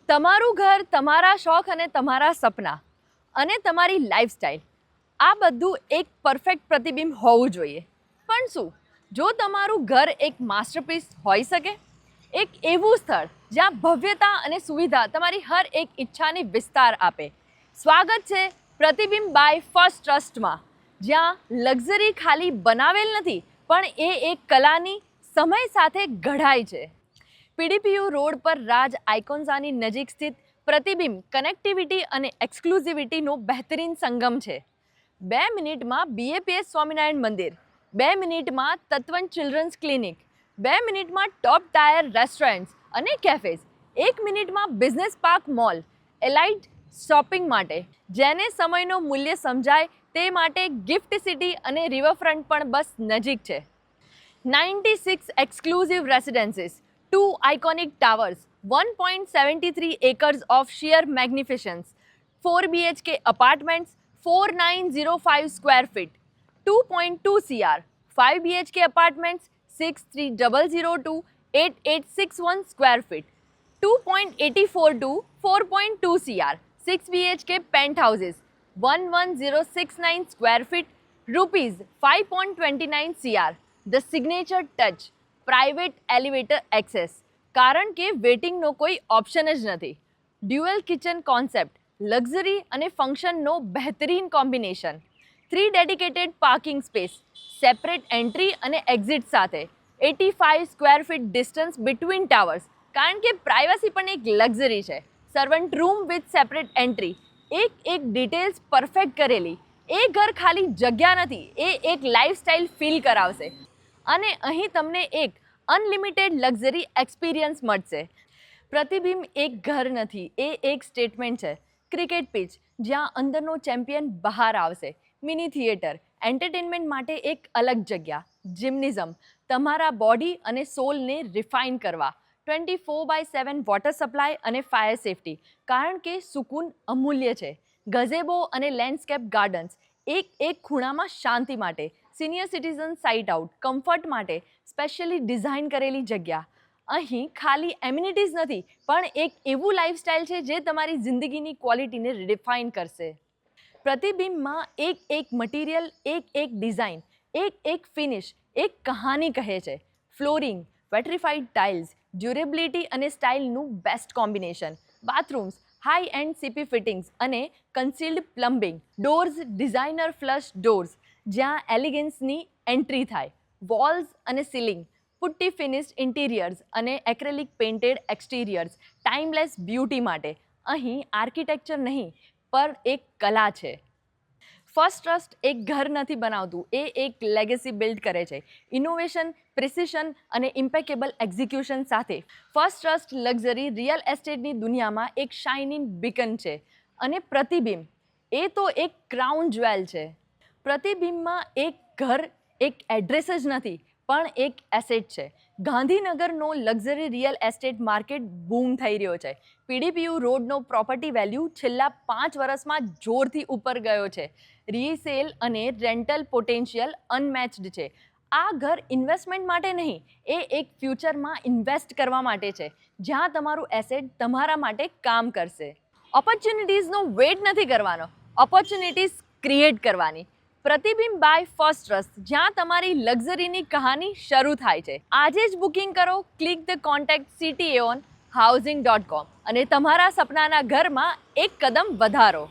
તમારું ઘર, તમારા શોખ અને તમારા સપના અને તમારી લાઈફસ્ટાઈલ આ બધું એક પરફેક્ટ પ્રતિબિંબ હોવું જોઈએ. પણ શું જો તમારું ઘર એક માસ્ટરપીસ હોઈ શકે? એક એવું સ્થળ જ્યાં ભવ્યતા અને સુવિધા તમારી હર એક ઈચ્છાને વિસ્તાર આપે. સ્વાગત છે પ્રતિબિંબ બાય ફર્સ્ટ ટ્રસ્ટમાં, જ્યાં લક્ઝરી ખાલી બનાવેલ નથી પણ એ એક કલાની સમય સાથે ઘડાય છે. પીડીપીયુ રોડ પર રાજ આઇકોન્સાની નજીક સ્થિત પ્રતિબિંબ કનેક્ટિવિટી અને એક્સક્લુઝિવિટીનો બહેતરીન સંગમ છે. 2 મિનિટમાં BAPS સ્વામિનારાયણ મંદિર, 2 મિનિટમાં તત્વન ચિલ્ડ્રન્સ ક્લિનિક, 2 મિનિટમાં ટોપ ટાયર રેસ્ટોરન્ટ્સ અને કેફેઝ, 1 મિનિટમાં business park mall, Alight shopping માટે જેને સમયનો મૂલ્ય સમજાય તે માટે ગિફ્ટ સિટી અને રિવરફ્રન્ટ પણ બસ નજીક છે. 96 exclusive residences, 2 iconic towers, 1.73 acres of sheer magnificence, 4 BHK apartments, 4905 square feet, 2.2 CR, 5 BHK apartments, 63002 8861 square feet, 2.84 to 4.2 CR, 6 BHK penthouses, 11069 square feet, rupees 5.29 CR. The signature touch, private elevator access, કારણ કે વેટિંગનો કોઈ option જ નથી. Dual kitchen concept, luxury અને ફંક્શનનો બહેતરીન combination, 3 dedicated parking space, separate entry અને exit સાથે, 85 square feet distance between towers, કારણ કે પ્રાઇવસી પણ એક લક્ઝરી છે. Servant room with separate entry, એક ડિટેલ્સ પરફેક્ટ કરેલી. એ ઘર ખાલી જગ્યા નથી, એ એક લાઈફસ્ટાઈલ ફીલ કરાવશે. અને અહીં તમને એક અનલિમિટેડ લક્ઝરી એક્સપિરિયન્સ મળશે. પ્રતિબિંબ એક ઘર નથી, એ એક સ્ટેટમેન્ટ છે. ક્રિકેટ પિચ જ્યાં અંદરનો ચેમ્પિયન બહાર આવશે, મિની થિયેટર, એન્ટરટેનમેન્ટ માટે એક અલગ જગ્યા, જિમ્નિઝમ તમારા બોડી અને સોલને રિફાઇન કરવા, 24/7 વોટર સપ્લાય અને ફાયર સેફટી, કારણ કે સુકૂન અમૂલ્ય છે. ગઝેબો અને લેન્ડસ્કેપ ગાર્ડન્સ, એક ખૂણામાં શાંતિ માટે, senior citizen site out, comfort માટે સ્પેશિયલી ડિઝાઇન કરેલી જગ્યા. અહીં ખાલી એમ્યુનિટીઝ નથી પણ એક એવું લાઈફસ્ટાઈલ છે જે તમારી જિંદગીની ક્વોલિટીને રિડિફાઇન કરશે. પ્રતિબિંબમાં એક મટીરિયલ, એક ડિઝાઇન, એક ફિનિશ, એક કહાની કહે છે. ફ્લોરિંગ, વેટ્રિફાઈડ ટાઇલ્સ, ડ્યુરેબિલિટી અને સ્ટાઇલનું best combination. Bathrooms, high end CP fittings અને concealed plumbing. Doors, designer flush doors જ્યાં એલિગન્સની એન્ટ્રી થાય. વોલ્સ અને સીલિંગ, પુટ્ટી ફિનિશ્ડ ઇન્ટિરિયર્સ અને acrylic painted exteriors, timeless beauty માટે. અહીં આર્કિટેક્ચર નહીં પણ એક કલા છે. ફર્સ્ટ ટ્રસ્ટ એક ઘર નથી બનાવતું, એ એક લેગેસી બિલ્ડ કરે છે. ઇનોવેશન, પ્રિસિશન અને ઇમ્પેકેબલ એક્ઝિક્યુશન સાથે ફર્સ્ટ ટ્રસ્ટ લક્ઝરી રિયલ એસ્ટેટની દુનિયામાં એક શાઇનિંગ બીકન છે. અને પ્રતિબિંબ એ તો એક ક્રાઉન જ્વેલ છે. પ્રતિબિંબમાં એક ઘર એક એડ્રેસ જ નથી પણ એક એસેટ છે. ગાંધીનગરનો લક્ઝરી રિયલ એસ્ટેટ માર્કેટ બૂમ થઈ રહ્યો છે. પીડીપીયુ રોડનો પ્રોપર્ટી વેલ્યુ છેલ્લા 5 વર્ષમાં જોરથી ઉપર ગયો છે. રીસેલ અને રેન્ટલ પોટેન્શિયલ અનમેચ્ડ છે. આ ઘર ઇન્વેસ્ટમેન્ટ માટે નહીં, એ એક ફ્યુચરમાં ઇન્વેસ્ટ કરવા માટે છે, જ્યાં તમારું એસેટ તમારા માટે કામ કરશે. ઓપોર્ચ્યુનિટીઝનો વેઇટ નથી કરવાનો, ઓપોર્ચ્યુનિટીઝ ક્રિએટ કરવાની. પ્રતિબિંબ બાય ફર્સ્ટ ટ્રસ્ટ, જ્યાં તમારી લક્ઝરીની કહાની શરૂ થાય છે. આજે જ બુકિંગ કરો, click the contact CTA on housing.com અને તમારા સપનાના ઘરમાં એક કદમ વધારો.